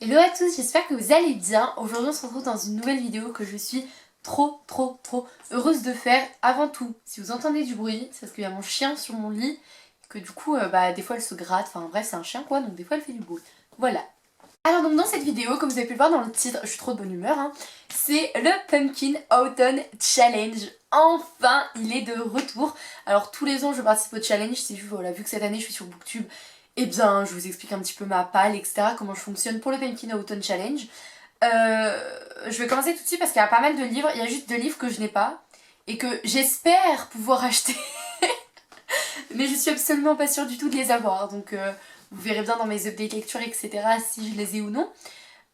Hello à tous, j'espère que vous allez bien. Aujourd'hui on se retrouve dans une nouvelle vidéo que je suis trop heureuse de faire. Avant tout, si vous entendez du bruit, c'est parce qu'il y a mon chien sur mon lit, que du coup des fois elle se gratte, enfin bref c'est un chien quoi, donc des fois elle fait du bruit. Voilà. Alors donc dans cette vidéo, comme vous avez pu le voir dans le titre, je suis trop de bonne humeur, hein, c'est le Pumpkin Autumn Challenge. Enfin, il est de retour. Alors tous les ans je participe au challenge, c'est juste voilà, vu que cette année je suis sur Booktube, et bien je vous explique un petit peu ma palle, etc. Comment je fonctionne pour le Pumpkin Autumn Challenge. Je vais commencer tout de suite parce qu'il y a pas mal de livres, il y a juste 2 livres que je n'ai pas et que j'espère pouvoir acheter. Mais je suis absolument pas sûre du tout de les avoir, donc vous verrez bien dans mes updates lecture, etc. si je les ai ou non.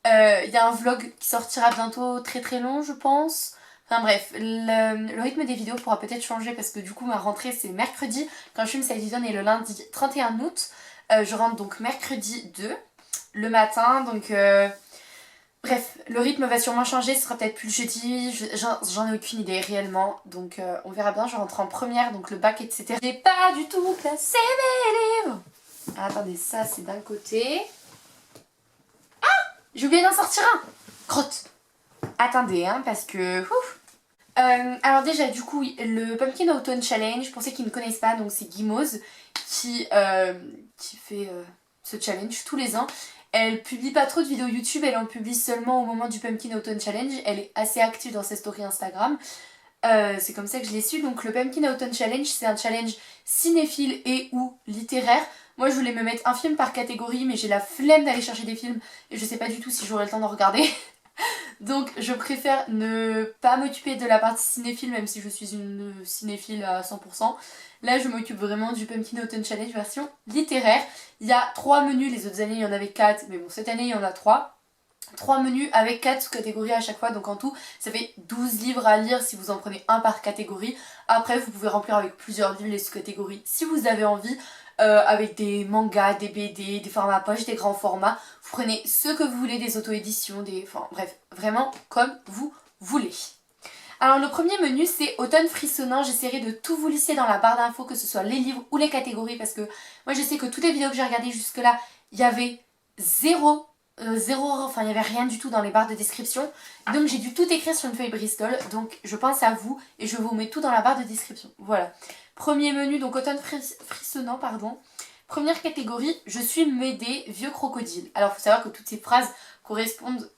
Il y a un vlog qui sortira bientôt très long je pense. Enfin bref, le rythme des vidéos pourra peut-être changer parce que du coup ma rentrée c'est mercredi. Quand je filme cette vidéo on est le lundi 31 août. Je rentre donc mercredi 2 le matin, donc bref, le rythme va sûrement changer, ce sera peut-être plus le jeudi, j'en ai aucune idée réellement, donc on verra bien, je rentre en première, donc le bac, etc. J'ai pas du tout classé mes livres. Ah, attendez, ça c'est d'un côté. J'ai oublié d'en sortir un. Crotte. Attendez, hein, parce que... alors déjà, du coup, le Pumpkin Autumn Challenge, pour ceux qui ne connaissent pas, donc c'est Guimauze qui fait ce challenge tous les ans. Elle publie pas trop de vidéos YouTube, elle en publie seulement au moment du Pumpkin Autumn Challenge. Elle est assez active dans ses stories Instagram. C'est comme ça que je l'ai su. Donc le Pumpkin Autumn Challenge, c'est un challenge cinéphile et ou littéraire. Moi je voulais me mettre un film par catégorie, mais j'ai la flemme d'aller chercher des films et je sais pas du tout si j'aurai le temps d'en regarder. Donc je préfère ne pas m'occuper de la partie cinéphile, même si je suis une cinéphile à 100%. Là je m'occupe vraiment du Pumpkin Autumn Challenge version littéraire. Il y a 3 menus, les autres années il y en avait 4, mais bon cette année il y en a 3. 3 menus avec 4 sous-catégories à chaque fois, donc en tout ça fait 12 livres à lire si vous en prenez un par catégorie. Après vous pouvez remplir avec plusieurs livres les sous-catégories si vous avez envie, avec des mangas, des BD, des formats poche, des grands formats. Vous prenez ce que vous voulez, des auto-éditions, enfin bref, vraiment comme vous voulez. Alors le premier menu c'est automne frissonnant, j'essaierai de tout vous lister dans la barre d'infos, que ce soit les livres ou les catégories, parce que moi je sais que toutes les vidéos que j'ai regardées jusque là, il y avait enfin il n'y avait rien du tout dans les barres de description, donc j'ai dû tout écrire sur une feuille Bristol, donc je pense à vous et je vous mets tout dans la barre de description. Voilà. Premier menu, donc automne frissonnant, pardon. Première catégorie, je suis Médée, vieux crocodile. Alors il faut savoir que toutes ces phrases correspondent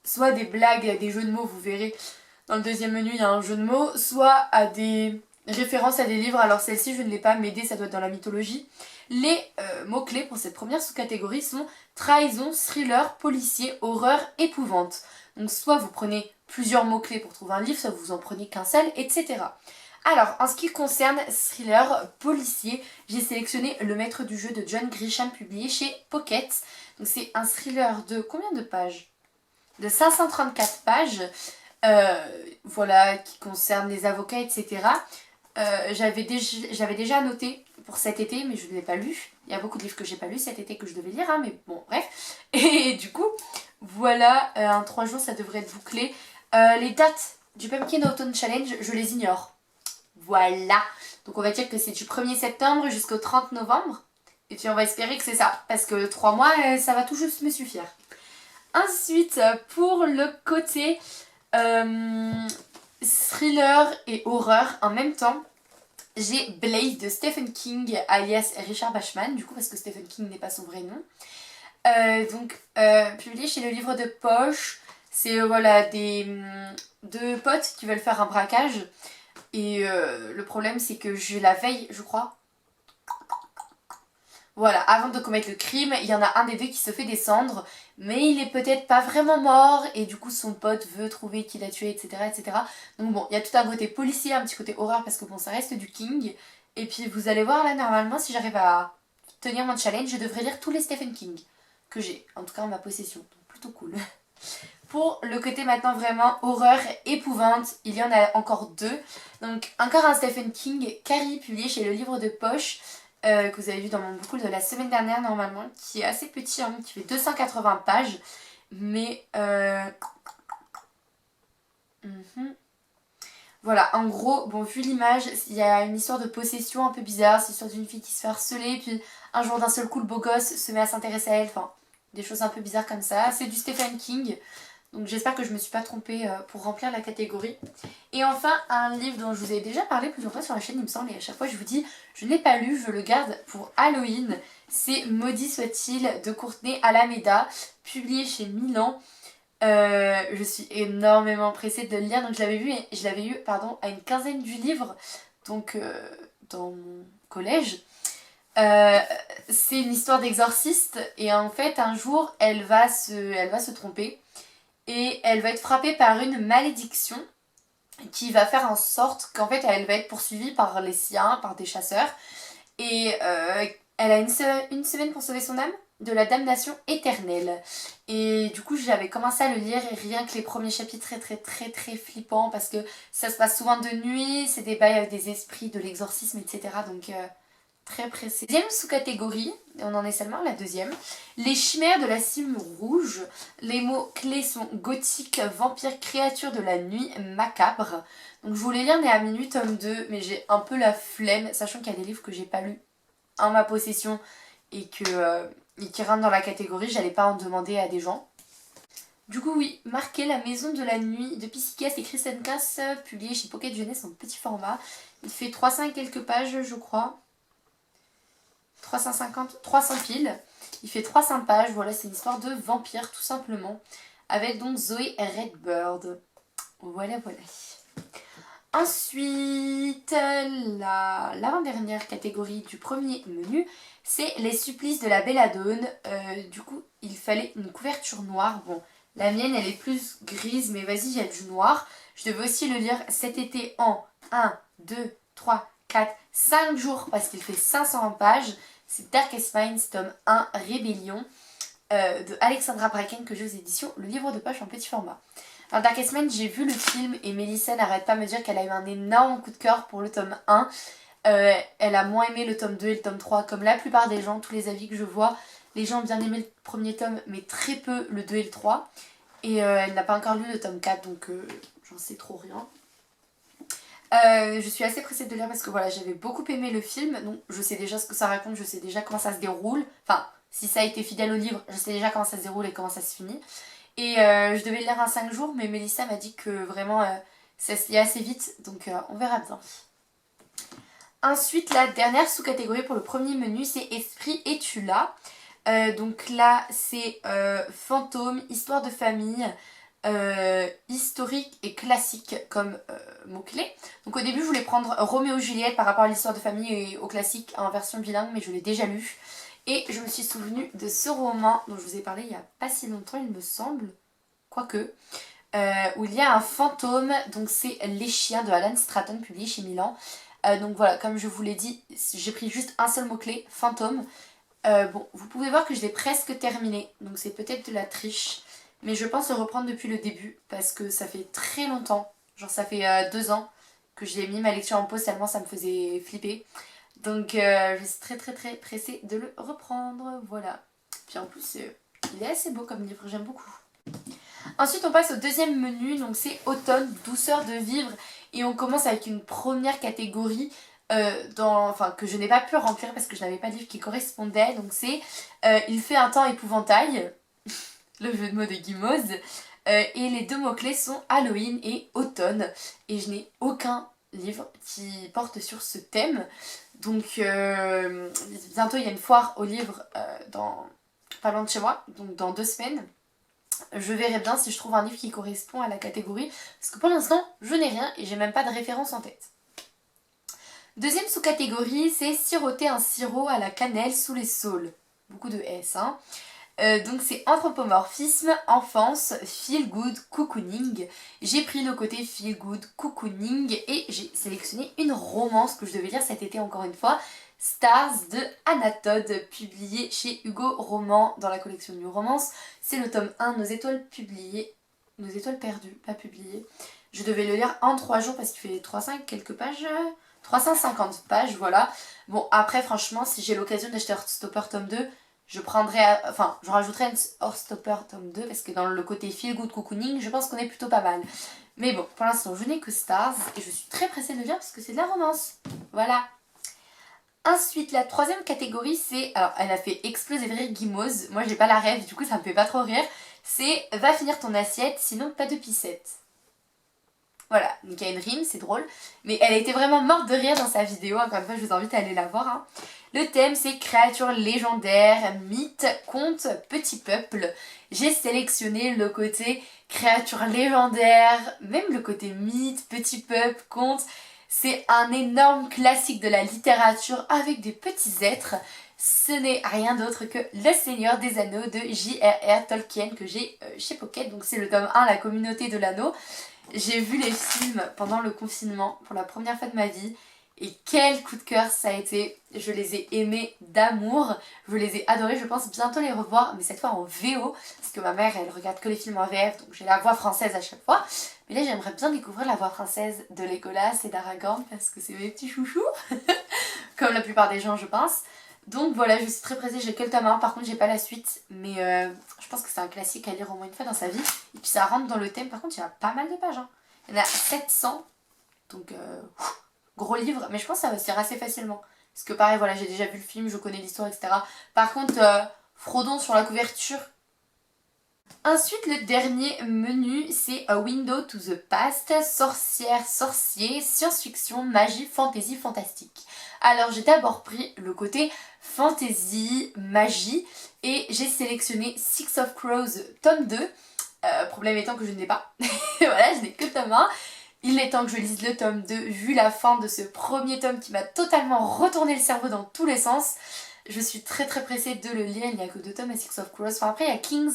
soit à des blagues, à des jeux de mots, vous verrez. Dans le deuxième menu, il y a un jeu de mots, soit à des références à des livres. Alors celle-ci, je ne l'ai pas, Médée, ça doit être dans la mythologie. Les mots-clés pour cette première sous-catégorie sont trahison, thriller, policier, horreur, épouvante. Donc soit vous prenez plusieurs mots-clés pour trouver un livre, soit vous en prenez qu'un seul, etc. Alors, en ce qui concerne thriller, policier, j'ai sélectionné Le Maître du Jeu de John Grisham, publié chez Pocket. Donc c'est un thriller de combien de pages? De 534 pages. Voilà, qui concerne les avocats, etc. J'avais déjà noté pour cet été, mais je ne l'ai pas lu. Il y a beaucoup de livres que j'ai pas lu cet été que je devais lire, hein, mais bon, bref. Et du coup, voilà, en 3 jours, ça devrait être bouclé. Les dates du Pumpkin Autumn Challenge, je les ignore. Voilà. Donc on va dire que c'est du 1er septembre jusqu'au 30 novembre. Et puis on va espérer que c'est ça, parce que 3 mois, ça va tout juste me suffire. Ensuite, pour le côté thriller et horreur en même temps, j'ai Blaze de Stephen King alias Richard Bachman, du coup parce que Stephen King n'est pas son vrai nom. Publié chez le livre de poche. C'est voilà, deux potes qui veulent faire un braquage. Et le problème c'est que la veille, je crois, voilà, avant de commettre le crime, il y en a un des deux qui se fait descendre, mais il est peut-être pas vraiment mort, et du coup son pote veut trouver qui l'a tué, etc., etc. Donc bon, il y a tout un côté policier, un petit côté horreur, parce que bon, ça reste du King. Et puis vous allez voir là, normalement, si j'arrive à tenir mon challenge, je devrais lire tous les Stephen King que j'ai, en tout cas en ma possession, donc plutôt cool. Pour le côté maintenant vraiment horreur, épouvante, il y en a encore 2. Donc encore un Stephen King, Carrie, publié chez le livre de poche, que vous avez vu dans mon book haul de la semaine dernière normalement, qui est assez petit, hein, qui fait 280 pages, mais voilà, en gros, bon, vu l'image, il y a une histoire de possession un peu bizarre, c'est l'histoire d'une fille qui se fait harceler, puis un jour d'un seul coup le beau gosse se met à s'intéresser à elle, enfin des choses un peu bizarres comme ça. C'est du Stephen King, donc j'espère que je me suis pas trompée pour remplir la catégorie. Et enfin, un livre dont je vous ai déjà parlé plusieurs fois sur la chaîne, il me semble, et à chaque fois je vous dis, je n'ai pas lu, je le garde pour Halloween. C'est Maudit soit-il de Courtney Alameda, publié chez Milan. Je suis énormément pressée de le lire, donc je l'avais eu à une quinzaine du livre, donc dans mon collège. C'est une histoire d'exorciste et en fait un jour elle va se tromper et elle va être frappée par une malédiction qui va faire en sorte qu'en fait elle va être poursuivie par les siens, par des chasseurs et elle a une semaine pour sauver son âme de la damnation éternelle. Et du coup j'avais commencé à le lire et rien que les premiers chapitres très flippants parce que ça se passe souvent de nuit, c'est des bails avec des esprits de l'exorcisme, etc. Donc très pressé. Deuxième sous-catégorie, et on en est seulement à la deuxième, les chimères de la cime rouge. Les mots clés sont gothique, vampire, créature de la nuit, macabre. Donc je voulais lire Né à minuit tome 2, mais j'ai un peu la flemme, sachant qu'il y a des livres que j'ai pas lus en ma possession et qui rentrent dans la catégorie, j'allais pas en demander à des gens. Du coup oui, marqué La Maison de la Nuit de Psychias et Kristen Cass, publié chez Pocket Jeunesse en petit format. Il fait 300 et quelques pages je crois. 300 piles. Il fait 300 pages, voilà, c'est une histoire de vampire tout simplement. Avec donc Zoé Redbird. Voilà. Ensuite, l'avant-dernière catégorie du premier menu, c'est Les supplices de la belladone. Du coup, il fallait une couverture noire. Bon, la mienne, elle est plus grise, mais vas-y, il y a du noir. Je devais aussi le lire cet été en 1, 2, 3, 4, 5 jours parce qu'il fait 500 pages. C'est Darkest Minds, tome 1, Rébellion, de Alexandra Bracken, que j'ai aux éditions Le Livre de Poche en petit format. Alors Darkest Minds, j'ai vu le film et Mélissa n'arrête pas de me dire qu'elle a eu un énorme coup de cœur pour le tome 1. Elle a moins aimé le tome 2 et le tome 3, comme la plupart des gens, tous les avis que je vois. Les gens ont bien aimé le premier tome, mais très peu le 2 et le 3. Et elle n'a pas encore lu le tome 4, donc j'en sais trop rien. Je suis assez pressée de lire parce que voilà, j'avais beaucoup aimé le film, donc je sais déjà ce que ça raconte, je sais déjà comment ça se déroule. Enfin, si ça a été fidèle au livre, je sais déjà comment ça se déroule et comment ça se finit. Et je devais le lire en 5 jours, mais Mélissa m'a dit que vraiment ça se lit assez vite, donc on verra bien. Ensuite, la dernière sous-catégorie pour le premier menu, c'est Esprit es-tu là ? Donc là, c'est fantôme, histoire de famille, historique et classique comme mots-clés. Donc au début, je voulais prendre Roméo et Juliette par rapport à l'histoire de famille et au classique en version bilingue, mais je l'ai déjà lu. Et je me suis souvenue de ce roman dont je vous ai parlé il n'y a pas si longtemps, il me semble, quoique, où il y a un fantôme, donc c'est Les Chiens de Alan Stratton, publié chez Milan. Donc voilà, comme je vous l'ai dit, j'ai pris juste un seul mot-clé, fantôme. Bon, vous pouvez voir que je l'ai presque terminé, donc c'est peut-être de la triche. Mais je pense le reprendre depuis le début, parce que ça fait très longtemps, genre ça fait 2 ans que j'ai mis ma lecture en pause tellement ça me faisait flipper. Donc je suis très pressée de le reprendre, voilà. Puis en plus, il est assez beau comme livre, j'aime beaucoup. Ensuite on passe au deuxième menu, donc c'est automne, douceur de vivre. Et on commence avec une première catégorie que je n'ai pas pu remplir parce que je n'avais pas de livre qui correspondait. Donc c'est Il fait un temps épouvantail, le jeu de mots de Guimauze. Et les 2 mots-clés sont Halloween et automne. Et je n'ai aucun livre qui porte sur ce thème. Donc bientôt il y a une foire aux livres pas loin de chez moi, donc dans 2 semaines. Je verrai bien si je trouve un livre qui correspond à la catégorie, parce que pour l'instant je n'ai rien et j'ai même pas de référence en tête. Deuxième sous-catégorie, c'est siroter un sirop à la cannelle sous les saules. Beaucoup de S, hein. Donc c'est anthropomorphisme, enfance, feel good, cocooning. J'ai pris le côté feel good, cocooning et j'ai sélectionné une romance que je devais lire cet été encore une fois. Stars de Anatode, publié chez Hugo Roman dans la collection New Romance. C'est le tome 1, Nos étoiles perdues, pas publiées. Je devais le lire en 3 jours parce qu'il fait 300 quelques pages, 350 pages, voilà. Bon, après franchement, si j'ai l'occasion d'acheter Heartstopper tome 2, je rajouterai un Heartstopper tome 2 parce que dans le côté feel good cocooning, je pense qu'on est plutôt pas mal. Mais bon, pour l'instant, je n'ai que Stars et je suis très pressée de le lire parce que c'est de la romance. Voilà. Ensuite, la troisième catégorie, c'est... Alors, elle a fait exploser de rire Guimauve. Moi, j'ai pas la rêve, du coup, ça me fait pas trop rire. C'est va finir ton assiette, sinon pas de piscette. Voilà, donc il y a une rime, c'est drôle. Mais elle a été vraiment morte de rire dans sa vidéo. Encore une fois, je vous invite à aller la voir. Hein. Le thème, c'est créatures légendaires, mythes, contes, petits peuples. J'ai sélectionné le côté créatures légendaires, même le côté mythes, petits peuples, contes. C'est un énorme classique de la littérature avec des petits êtres. Ce n'est rien d'autre que Le Seigneur des Anneaux de J.R.R. Tolkien que j'ai chez Pocket. Donc c'est le tome 1, La Communauté de l'Anneau. J'ai vu les films pendant le confinement pour la première fois de ma vie. Et quel coup de cœur ça a été. Je les ai aimés d'amour. Je les ai adorés. Je pense bientôt les revoir, mais cette fois en VO. Parce que ma mère, elle regarde que les films en VF. Donc j'ai la voix française à chaque fois. Mais là, j'aimerais bien découvrir la voix française de Legolas et d'Aragorn. Parce que c'est mes petits chouchous. Comme la plupart des gens, je pense. Donc voilà, je suis très pressée. J'ai que le tome 1. Par contre, j'ai pas la suite. Mais je pense que c'est un classique à lire au moins une fois dans sa vie. Et puis ça rentre dans le thème. Par contre, il y a pas mal de pages. Hein. Il y en a 700. Donc... gros livre, mais je pense que ça va se faire assez facilement. Parce que pareil, voilà, j'ai déjà vu le film, je connais l'histoire, etc. Par contre, Frodon sur la couverture. Ensuite, le dernier menu, c'est A Window to the Past, sorcière, sorcier, science-fiction, magie, fantasy, fantastique. Alors, j'ai d'abord pris le côté fantasy, magie, et j'ai sélectionné Six of Crows, tome 2. Problème étant que je ne l'ai pas. Voilà, je n'ai que le tome 1. Il est temps que je lise le tome 2, vu la fin de ce premier tome qui m'a totalement retourné le cerveau dans tous les sens. Je suis très pressée de le lire, il n'y a que 2 tomes à Six of Crows. Enfin après il y a King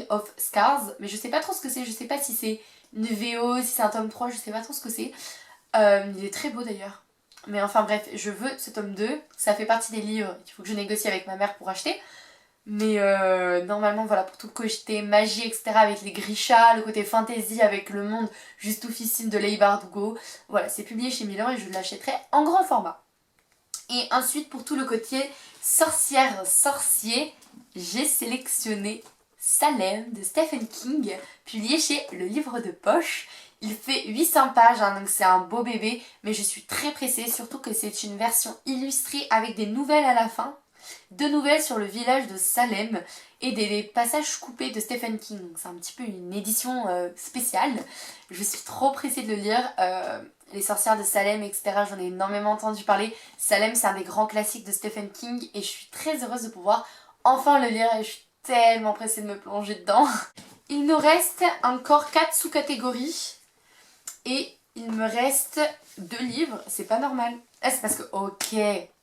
of Scars, mais je sais pas trop ce que c'est, je sais pas si c'est une VO, si c'est un tome 3, je sais pas trop ce que c'est. Il est très beau d'ailleurs. Mais enfin bref, je veux ce tome 2, ça fait partie des livres qu'il faut que je négocie avec ma mère pour acheter. Mais normalement, voilà, pour tout le côté magie, etc., avec les Grisha, le côté fantasy avec le monde juste oufissime de Leigh Bardugo, voilà, c'est publié chez Miller et je l'achèterai en grand format. Et ensuite, pour tout le côté sorcière, sorcier, j'ai sélectionné Salem de Stephen King, publié chez Le Livre de Poche. Il fait 800 pages, hein, donc c'est un beau bébé, mais je suis très pressée, surtout que c'est une version illustrée avec des nouvelles à la fin. 2 nouvelles sur le village de Salem et des passages coupés de Stephen King. C'est un petit peu une édition spéciale. Je suis trop pressée de le lire. Les sorcières de Salem, etc. J'en ai énormément entendu parler. Salem, c'est un des grands classiques de Stephen King et je suis très heureuse de pouvoir enfin le lire et je suis tellement pressée de me plonger dedans. Il nous reste encore 4 sous-catégories et il me reste 2 livres. C'est pas normal. Ah, c'est parce que... Ok.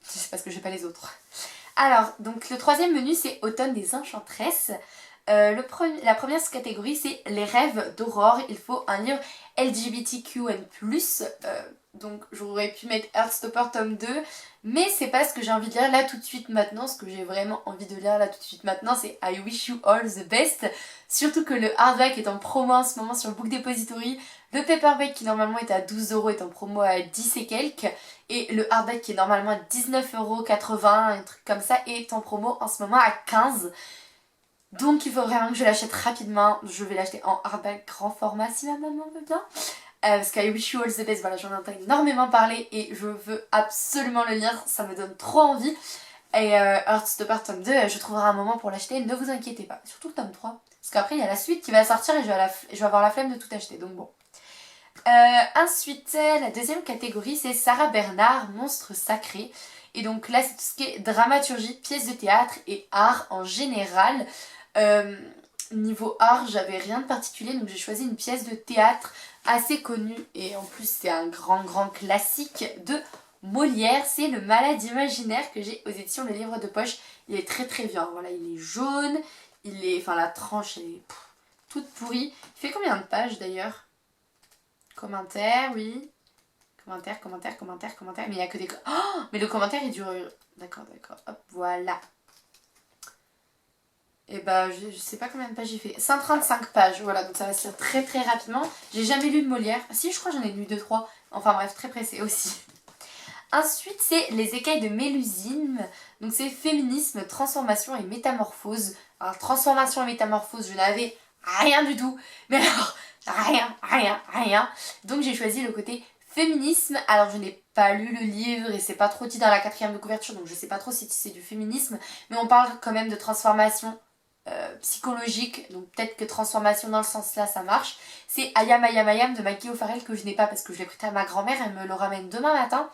C'est parce que j'ai pas les autres. Alors, donc le troisième menu, c'est Automne des Enchantresses. La première catégorie, c'est Les rêves d'Aurore. Il faut un livre LGBTQN+. Donc j'aurais pu mettre Heartstopper tome 2, mais c'est pas ce que j'ai envie de lire là tout de suite maintenant. Ce que j'ai vraiment envie de lire là tout de suite maintenant, c'est I Wish You All the Best. Surtout que le hardback est en promo en ce moment sur Book Depository. Le paperback qui normalement est à 12€ est en promo à 10 et quelques. Et le hardback qui est normalement à 19,80€, un truc comme ça, est en promo en ce moment à 15. Donc il faut vraiment que je l'achète rapidement. Je vais l'acheter en hardback grand format si ma maman veut bien. Parce qu'I Wish You All the Best, voilà, j'en entends énormément parler et je veux absolument le lire, ça me donne trop envie. Et Heartstopper tome 2, je trouverai un moment pour l'acheter, ne vous inquiétez pas. Surtout le tome 3, parce qu'après il y a la suite qui va sortir et je vais avoir la flemme de tout acheter, donc bon. Ensuite, la deuxième catégorie, c'est Sarah Bernard, Monstre Sacré. Et donc là, c'est tout ce qui est dramaturgie, pièces de théâtre et art en général. Niveau art, j'avais rien de particulier, donc j'ai choisi une pièce de théâtre assez connue. Et en plus, c'est un grand classique de Molière. C'est Le Malade imaginaire que j'ai aux éditions Le Livre de Poche. Il est très bien. Voilà, il est jaune. Enfin, la tranche est toute pourrie. Il fait combien de pages d'ailleurs ? Commentaire, oui. Commentaire. Mais il n'y a que des... Oh, mais le commentaire, il dure... D'accord. Hop, voilà. Et bah, je sais pas combien de pages j'ai fait. 135 pages, voilà. Donc ça va se lire très rapidement. J'ai jamais lu de Molière. Si, je crois que j'en ai lu 2-3. Enfin bref, très pressée aussi. Ensuite, c'est Les écailles de Mélusine. Donc c'est féminisme, transformation et métamorphose. Alors, transformation et métamorphose, je n'avais rien du tout. Mais alors... Rien. Donc j'ai choisi le côté Féminisme, alors je n'ai pas lu le livre et c'est pas trop dit dans la quatrième de couverture, donc je sais pas trop si c'est du féminisme, mais on parle quand même de transformation psychologique, donc peut-être que transformation dans le sens là ça marche. C'est Ayam Ayam Ayam de Maggie O'Farrell que je n'ai pas parce que je l'ai prêté à ma grand-mère, elle me le ramène demain matin.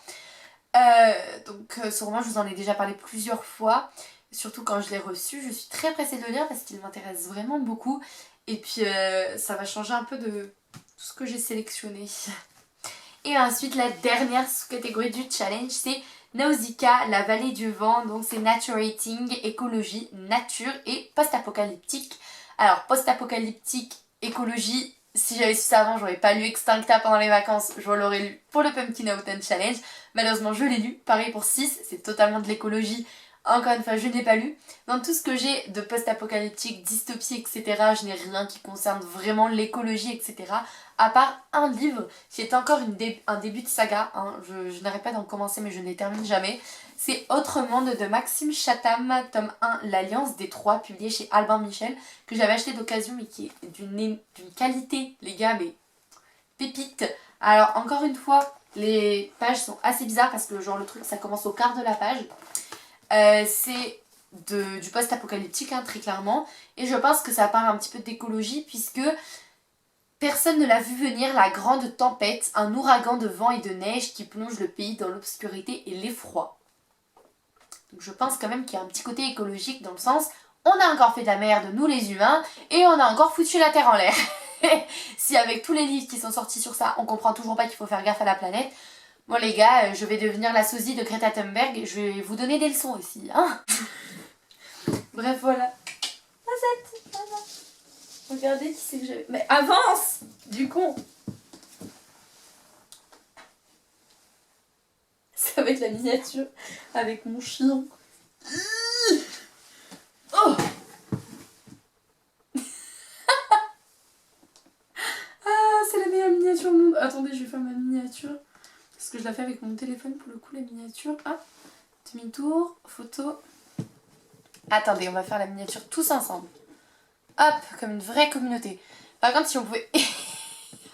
Ce roman je vous en ai déjà parlé plusieurs fois, surtout quand je l'ai reçu, je suis très pressée de le lire parce qu'il m'intéresse vraiment beaucoup et puis ça va changer un peu de tout ce que j'ai sélectionné. Et ensuite la dernière sous-catégorie du challenge c'est Nausicaa, la vallée du vent, donc c'est Naturating, écologie, nature et post-apocalyptique. Alors post-apocalyptique, écologie, si j'avais su ça avant j'aurais pas lu Extincta pendant les vacances, je l'aurais lu pour le Pumpkin Autumn Challenge. Malheureusement je l'ai lu, pareil pour 6, c'est totalement de l'écologie. Encore une fois, je n'ai pas lu. Dans tout ce que j'ai de post-apocalyptique, dystopie, etc., je n'ai rien qui concerne vraiment l'écologie, etc. À part un livre qui est encore un début de saga. Hein. Je n'arrête pas d'en commencer, mais je ne les termine jamais. C'est Autre Monde de Maxime Chatham, tome 1, L'Alliance des Trois, publié chez Albin Michel, que j'avais acheté d'occasion, mais qui est d'une qualité, les gars, mais pépite. Alors, encore une fois, les pages sont assez bizarres parce que, genre, le truc, ça commence au quart de la page. C'est du post-apocalyptique hein, très clairement et je pense que ça parle un petit peu d'écologie puisque personne ne l'a vu venir la grande tempête, un ouragan de vent et de neige qui plonge le pays dans l'obscurité et l'effroi. Donc je pense quand même qu'il y a un petit côté écologique dans le sens on a encore fait de la merde nous les humains et on a encore foutu la terre en l'air. Si avec tous les livres qui sont sortis sur ça on comprend toujours pas qu'il faut faire gaffe à la planète. Bon les gars, je vais devenir la sosie de Greta Thunberg et je vais vous donner des leçons aussi, hein. Bref, voilà. Regardez qui c'est que j'avais... Mais avance du con. Ça va être la miniature avec mon chien. Oh. Ah, c'est la meilleure miniature au monde. Attendez, je vais faire ma miniature. Parce que je la fais avec mon téléphone pour le coup, la miniature. Ah, demi-tour, photo. Attendez, on va faire la miniature tous ensemble. Hop, comme une vraie communauté. Par contre, si on pouvait...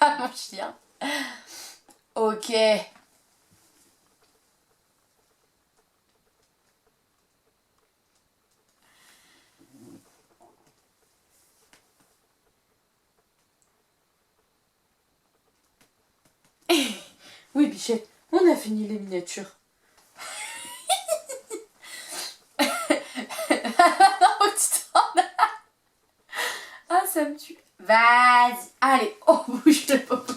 ah, mon chien. Ok. Oui, Bichette, on a fini les miniatures. Non, tu t'en as. Ah, ça me tue. Vas-y. Allez, oh, bouge le popo.